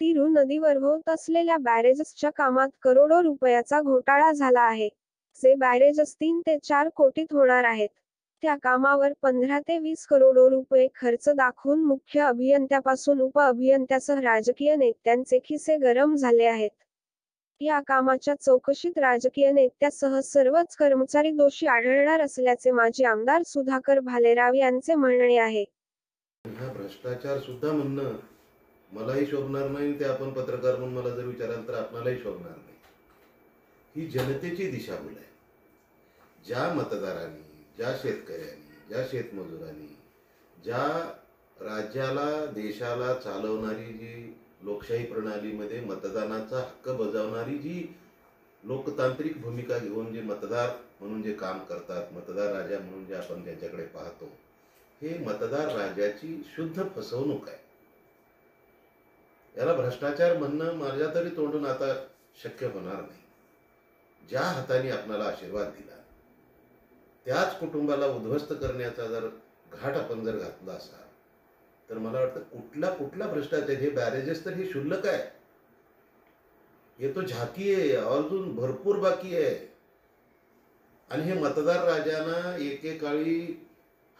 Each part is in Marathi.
तिरू नदीवर होत असलेल्या बॅरेजेसच्या कामात करोडो रुपयाचा घोटाळा झाला आहे. जे बॅरेजेस 3 ते 4 कोटीत होणार आहेत. त्या कामावर 15 ते 20 करोडो रुपये खर्च दाखवून मुख्य अभियंत्यापासून उप-अभियंत्यासह राजकीय नेत्यांचे खिसे गरम झाले आहेत. या कामाच्या चौकशीत राजकीय नेत्यासह सर्वच कर्मचारी दोषी आढळणार असल्याचे माजी आमदार सुधाकर भालेराव यांचे म्हणणे आहे. हा भ्रष्टाचार सुद्धा म्हणणं मलाही शोभणार नाही, ते आपण पत्रकार म्हणून मला जर विचाराल तर आपणालाही शोभणार नाही. ही जनतेची दिशाभूल आहे. ज्या मतदारांनी, ज्या शेतकऱ्यांनी, ज्या शेतमजुरांनी, ज्या राज्याला देशाला चालवणारी जी लोकशाही प्रणालीमध्ये मतदानाचा हक्क बजावणारी जी लोकतांत्रिक भूमिका घेऊन जे मतदार म्हणून जे काम करतात, मतदार राजा म्हणून जे आपण त्यांच्याकडे पाहतो, हे मतदार राजाची शुद्ध फसवणूक आहे. याला भ्रष्टाचार म्हणणं माझ्या तरी तोंडून आता शक्य होणार नाही. ज्या हाताने आपल्याला आशीर्वाद दिला त्याच कुटुंबाला उद्ध्वस्त करण्याचा जर घाट आपण जर घातला असा तर मला वाटतं कुठला भ्रष्टाचार. हे बॅरेजेस तर हे क्षुल्लक आहे, हे तो झाकी आहे, अजून भरपूर बाकी आहे. आणि हे मतदार राजांना एकेकाळी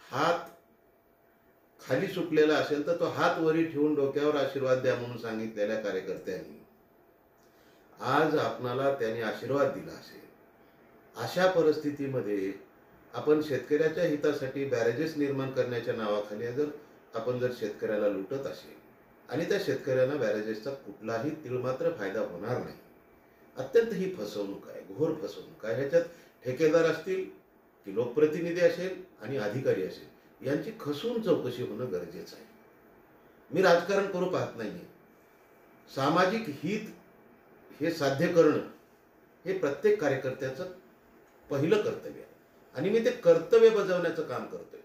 हात खाली सुटलेला असेल तर तो हात वरी ठेवून डोक्यावर आशीर्वाद द्या म्हणून सांगितलेल्या कार्यकर्त्यांनी आज आपणाला त्याने आशीर्वाद दिला असेल. अशा परिस्थितीमध्ये आपण शेतकऱ्याच्या हितासाठी बॅरेजेस निर्माण करण्याच्या नावाखाली जर शेतकऱ्याला लुटत असेल आणि त्या शेतकऱ्यांना बॅरेजेसचा कुठलाही तिळमात्र फायदा होणार नाही. अत्यंत ही फसवणूक आहे, घोर फसवणूक आहे. ह्याच्यात ठेकेदार असतील की लोकप्रतिनिधी असेल आणि अधिकारी असेल यांची खसून चौकशी होणं गरजेचं आहे. मी राजकारण करू पाहत नाहीये. सामाजिक हित हे साध्य करणं हे प्रत्येक कार्यकर्त्याचं पहिलं कर्तव्य आहे आणि मी ते कर्तव्य बजावण्याचं काम करतोय.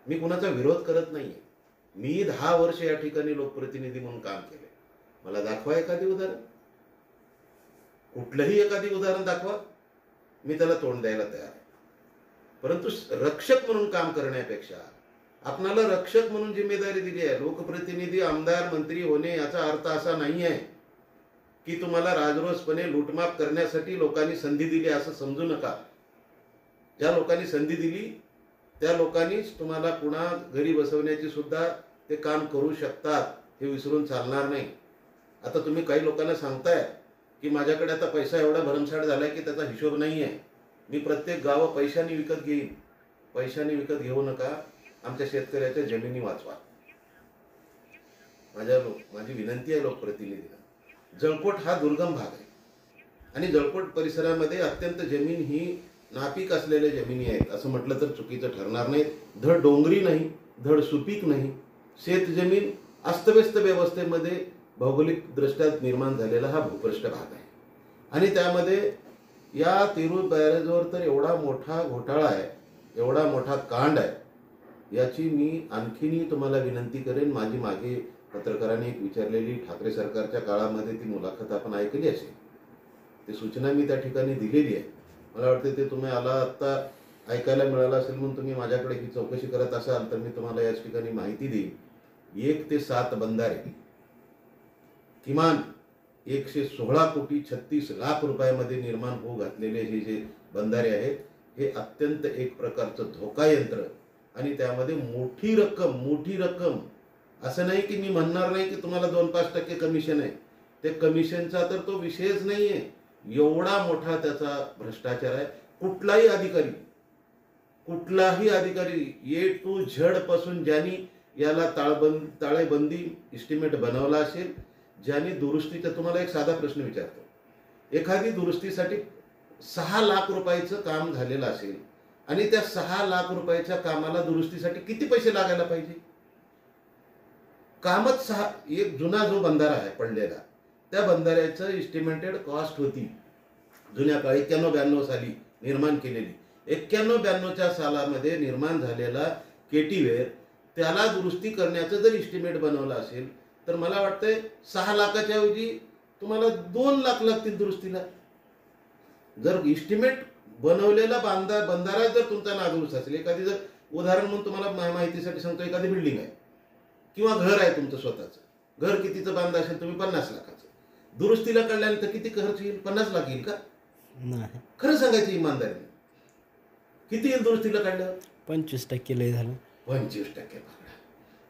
मी कुणाचा विरोध करत नाहीये. मी 10 वर्ष या ठिकाणी लोकप्रतिनिधी म्हणून काम केले. मला दाखवा एखादी उदाहरण, कुठलंही एखादी उदाहरण दाखवा, मी त्याला तोंड द्यायला तयार आहे. परंतु रक्षक म्हणून काम करण्यापेक्षा आपणाला रक्षक म्हणून जिम्मेदारी दिली आहे. लोकप्रतिनिधी, आमदार, मंत्री होणे याचा अर्थ असा नाही आहे की तुम्हाला राजरोसपणे लूटमाप करण्यासाठी लोकांनी संधी दिली असं समजू नका. ज्या लोकांनी संधी दिली त्या लोकांनीच तुम्हाला पुन्हा घरी बसवण्याची सुद्धा ते काम करू शकतात, हे विसरून चालणार नाही. आता तुम्ही काही लोकांना सांगताय की माझ्याकडे आता पैसा एवढा भरमसाठ झालाय की त्याचा हिशोब नाही आहे, मी प्रत्येक गावं पैशाने विकत घेईन. पैशाने विकत घेऊ नका. आमच्या शेतकऱ्याच्या जमिनी वाचवा. माझी विनंती आहे लोकप्रतिनिधींना. जळकोट हा दुर्गम भाग आहे आणि जळकोट परिसरामध्ये अत्यंत जमीन ही नापीक असलेल्या जमिनी आहेत असं म्हटलं तर चुकीचं ठरणार नाही. धड डोंगरी नाही, धड सुपीक नाही, शेत जमीन अस्तव्यस्त व्यवस्थेमध्ये भौगोलिक दृष्ट्या निर्माण झालेला हा भूपृष्ठ भाग आहे. आणि त्यामध्ये या तिरू बॅरेजवर तर एवढा मोठा घोटाळा आहे, एवढा मोठा कांड आहे, याची मी आणखीनही तुम्हाला विनंती करेन. माझी मागे पत्रकारांनी एक विचारलेली ठाकरे सरकारच्या काळामध्ये ती मुलाखत आपण ऐकली असेल, ती सूचना मी त्या ठिकाणी दिलेली आहे. मला वाटते ते तुम्ही आत्ता ऐकायला मिळालं असेल म्हणून तुम्ही माझ्याकडे ही चौकशी करत असाल तर मी तुम्हाला याच ठिकाणी माहिती देईन. 1 ते 7 बंधारे किमान 116 कोटी 36 लाख रुपयामध्ये निर्माण होऊ घातलेले हे जे बंधारे आहेत हे अत्यंत एक प्रकारचं धोका यंत्र आणि त्यामध्ये मोठी रक्कम असं नाही की मी म्हणणार नाही की तुम्हाला 2-5% कमिशन आहे. ते कमिशनचा तर तो विषयच नाहीये. एवढा मोठा त्याचा भ्रष्टाचार आहे. कुठलाही अधिकारी ए टू झेड पासून ज्यांनी याला ताळेबंदी इस्टिमेट बनवला असेल, ज्यांनी दुरुस्तीचा, तुम्हाला एक साधा प्रश्न विचारतो, एखादी दुरुस्तीसाठी 6 लाख रुपयाचं काम झालेलं असेल आणि त्या 6 लाख रुपयाच्या कामाला दुरुस्तीसाठी किती पैसे लागायला पाहिजे? कामच एक जुना जो बंधारा आहे पडलेला, त्या बंधाऱ्याचं इस्टिमेटेड कॉस्ट होती जुन्या काळी 91-92 साली निर्माण केलेली. 91-92च्या सालामध्ये निर्माण झालेला केटीवेअर, त्याला दुरुस्ती करण्याचं जर इस्टिमेट बनवलं असेल तर मला वाटतंय 6 लाखाच्या ऐवजी तुम्हाला 2 लाख लागतील दुरुस्तीला. जर इस्टिमेट बनवलेला बंधारा जर तुमचा नादुरुस्त असेल, एखादी जर उदाहरण म्हणून तुम्हाला माहितीसाठी सांगतो, एखादी बिल्डिंग आहे किंवा घर आहे तुमचं स्वतःचं घर कितीचं बांधलं असेल तुम्ही 50 लाखाचं, दुरुस्तीला काढल्यानंतर किती खर्च येईल? 50 लाख येईल का? नाही, खरं सांगायची इमानदारीने किती येईल दुरुस्तीला काढल्यावर? 25% लय झालं. 25% पकडा.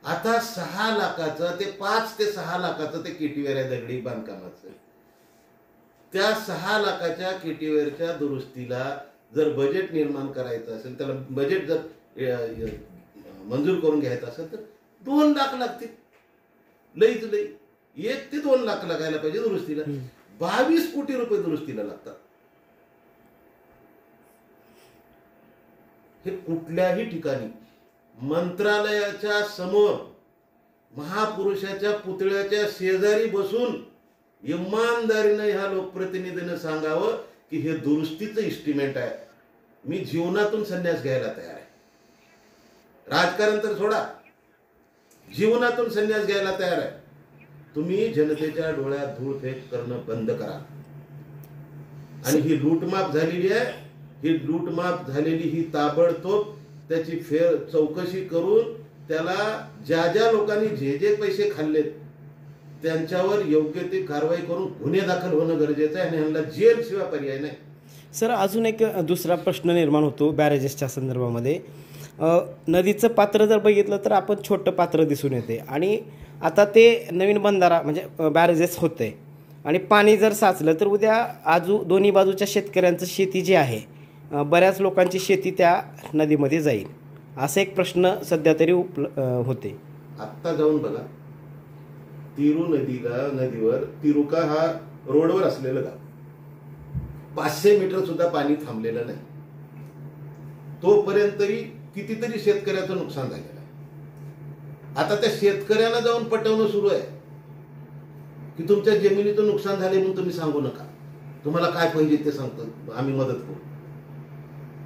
आता 6 लाखाचं ते 5 ते 6 लाखाचं ते केटीवेर आहे दगडी बांधकामाचं. त्या 6 लाखाच्या केटीवेरच्या दुरुस्तीला जर बजेट निर्माण करायचं असेल, त्याला बजेट जर मंजूर करून घ्यायचं असेल तर 2 लाख लागतील. लईच लई 1 ते 2 लाख लागायला पाहिजे दुरुस्तीला. 22 कोटी रुपये दुरुस्तीला लागतात. हे कुठल्याही ठिकाणी मंत्रालयाच्या समोर महापुरुषाच्या पुतळ्याच्या शेजारी बसून इमानदारीनं ह्या लोकप्रतिनिधीनं सांगावं की हे दुरुस्तीचं इस्टिमेट आहे, मी जीवनातून संन्यास घ्यायला तयार आहे. राजकारण तर सोडा, जीवनातून संन्यास घ्यायला तयार आहे. तुम्ही जनतेच्या डोळ्यात धूळ फेक करणं बंद करा. आणि ही लूटमाप झालेली आहे, ही लूटमाप झालेली ही ताबडतोब त्याची चौकशी करून त्याला ज्या ज्या लोकांनी जे जे पैसे खाल्लेत त्यांच्यावर योग्य ती कारवाई करून गुन्हे दाखल होणं गरजेचं आहे आणि ह्यांना जेल शिवाय पर्याय नाही. सर, अजून एक दुसरा प्रश्न निर्माण होतो बॅरेजेसच्या संदर्भामध्ये. नदीचं पात्र जर बघितलं तर आपण छोटं पात्र दिसून येते आणि आता ते नवीन बंधारा म्हणजे बॅरेजेस होते आणि पाणी जर साचलं तर उद्या दोन्ही बाजूच्या शेतकऱ्यांचं शेती जी आहे, बऱ्याच लोकांची शेती त्या नदीमध्ये जाईल, असा एक प्रश्न सध्या तरी होते. आत्ता जाऊन बघा, तिरू नदीवर तिरुका हा रोडवर असलेलं गाव, 500 मीटर सुद्धा पाणी थांबलेलं नाही. तोपर्यंत तरी कितीतरी शेतकऱ्याचं नुकसान झालेलं आहे. आता त्या शेतकऱ्याला जाऊन पटवणं सुरू आहे की तुमच्या जमिनीचं नुकसान झाले म्हणून तुम्ही सांगू नका, तुम्हाला काय पाहिजे ते सांगतो आम्ही मदत करू.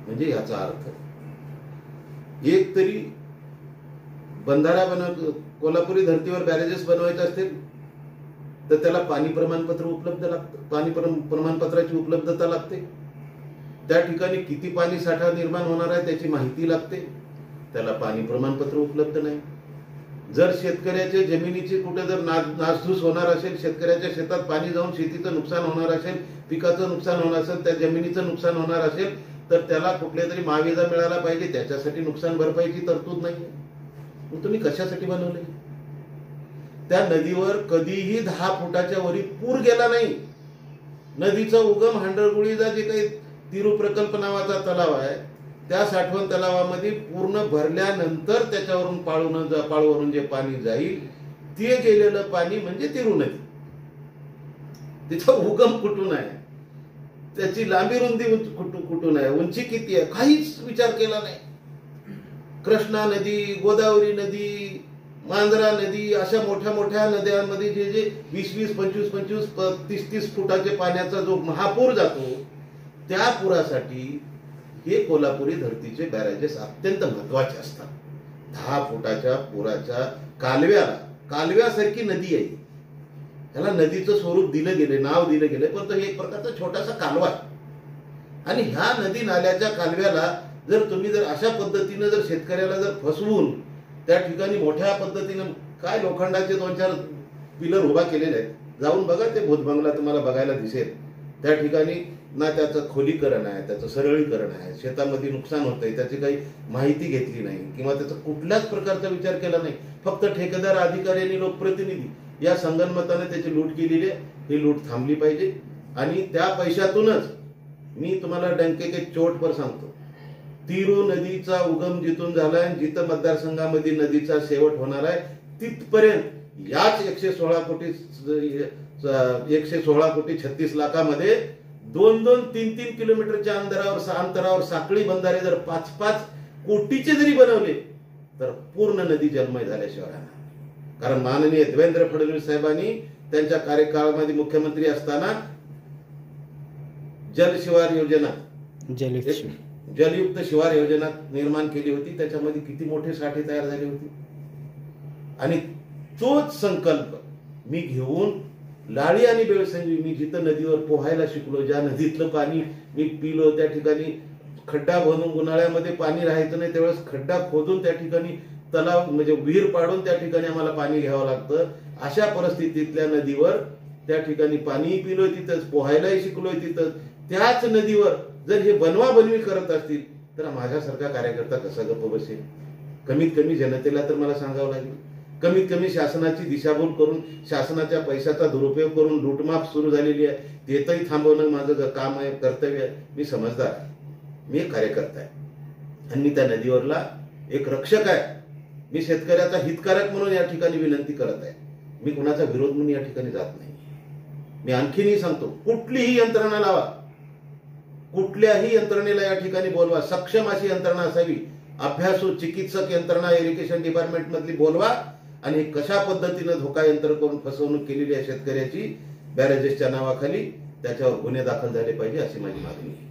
म्हणजे याचा अर्थ एक तरी बंधारा कोल्हापुरी धर्तीवर बॅरेजेस बनवायचे असतील तर त्याला पाणी प्रमाणपत्र उपलब्ध लागतं, पाणी प्रमाणपत्राची उपलब्धता लागते. त्या ठिकाणी किती पाणी साठा निर्माण होणार आहे त्याची माहिती लागते, त्याला पाणी प्रमाणपत्र उपलब्ध नाही. जर शेतकऱ्याच्या जमिनीची कुठे जर नासधूस होणार असेल, शेतकऱ्याच्या शेतात पाणी जाऊन शेतीचं नुकसान होणार असेल, पिकाचं नुकसान होणार असेल, त्या जमिनीचं नुकसान होणार असेल तर त्याला कुठल्या तरी महाविजा मिळाला पाहिजे, त्याच्यासाठी नुकसान भरपाईची तरतूद नाही. मग तुम्ही कशासाठी बनवले? त्या नदीवर कधीही 10 फुटाच्या वरी पूर गेला नाही. नदीचा उगम हांडरगुळीचा जे काही तिरू प्रकल्प नावाचा तलाव आहे त्या साठवण तलावामध्ये पूर्ण भरल्यानंतर त्याच्यावरून पाळूवरून जे पाणी जाईल ते गेलेलं पाणी म्हणजे तिरू नदी. तिचा उगम कुठून आहे, त्याची लांबी रुंदी कुठून आहे, उंची किती आहे, काहीच विचार केला नाही. कृष्णा नदी, गोदावरी नदी, मांजरा नदी अशा मोठ्या मोठ्या नद्यांमध्ये जे जे 20-20, 25-25, 30-30 फुटाचे पाण्याचा जो महापूर जातो त्या पुरासाठी हे कोल्हापुरी धर्तीचे बॅरेजेस अत्यंत महत्वाचे असतात. 10 फुटाच्या पुराच्या कालव्यासारखी नदी आहे, त्याला नदीचं स्वरूप दिलं गेले, नाव दिलं गेले, पण तो एक प्रकारचा छोटासा कालवा आहे. आणि ह्या नदी नाल्याच्या कालव्याला जर अशा पद्धतीने जर शेतकऱ्याला जर फसवून त्या ठिकाणी मोठ्या पद्धतीनं काय लोखंडाचे 2-4 पिलर उभा केलेले आहेत, जाऊन बघा ते भूतबंगला तुम्हाला बघायला दिसेल. त्या ठिकाणी ना त्याचं खोलीकरण आहे, त्याचं सरळीकरण आहे, शेतामध्ये नुकसान होतंय त्याची काही माहिती घेतली नाही किंवा त्याचा कुठल्याच प्रकारचा विचार केला नाही. फक्त ठेकेदार, अधिकारी आणि लोकप्रतिनिधी या संगनमताने त्याची लूट केलेली आहे. ही लूट थांबली पाहिजे आणि त्या पैशातूनच मी तुम्हाला डंके चोट पर सांगतो, तिरू नदीचा उगम जिथून झालाय, जिथं मतदारसंघामध्ये नदीचा शेवट होणार आहे तिथपर्यंत याच 116 कोटी 36 लाखामध्ये 2-2, 3-3 किलोमीटरच्या अंतरावर साखळी बंधारे जर 5-5 कोटीचे जरी बनवले तर पूर्ण नदी जलमय झाल्याशिवाय राहणार. कारण माननीय देवेंद्र फडणवीस साहेबांनी त्यांच्या कार्यकाळामध्ये मुख्यमंत्री असताना जलशिवार योजना, जलयुक्त शिवार योजना निर्माण केली होती. त्याच्यामध्ये किती मोठे साठे तयार झाले होते आणि तोच संकल्प मी घेऊन लाळी आणि बेळसंगी, मी जिथं नदीवर पोहायला शिकलो, ज्या नदीतलं पाणी मी पिलो, त्या ठिकाणी खड्डा बनवून उन्हाळ्यामध्ये पाणी राहायचं नाही त्यावेळेस खड्डा खोदून त्या ठिकाणी तलाव म्हणजे विहीर पाडून त्या ठिकाणी आम्हाला पाणी घ्यावं लागतं. अशा परिस्थितीतल्या नदीवर त्या ठिकाणी पाणीही पिलोय तिथंच, पोहायलाही शिकलोय तिथंच, त्याच नदीवर जर हे बनवा बनवी करत असतील तर माझ्यासारखा कार्यकर्ता कसा गप्प बसेल? कमीत कमी जनतेला तर मला सांगावं लागेल. कमीत कमी शासनाची दिशाभूल करून, शासनाच्या पैशाचा दुरुपयोग करून लूटमाप सुरू झालेली आहे, तेही थांबवणं माझं काम आहे, कर्तव्य आहे. मी समजदार आहे, मी एक कार्यकर्ता आहे आणि मी त्या नदीवरला एक रक्षक आहे. मी शेतकऱ्याचा हितकारक म्हणून या ठिकाणी विनंती करत आहे. मी कुणाचा विरोध म्हणून या ठिकाणी जात नाही. मी आणखीनही सांगतो, कुठलीही यंत्रणा लावा, कुठल्याही यंत्रणेला या ठिकाणी बोलवा, सक्षम अशी यंत्रणा असावी, अभ्यासू चिकित्सक यंत्रणा इरिगेशन डिपार्टमेंट मधली बोलवा आणि कशा पद्धतीनं धोका यंत्र करून फसवणूक केलेली आहे शेतकऱ्याची बॅरेजेसच्या नावाखाली, त्याच्यावर गुन्हे दाखल झाले पाहिजे अशी माझी मागणी आहे.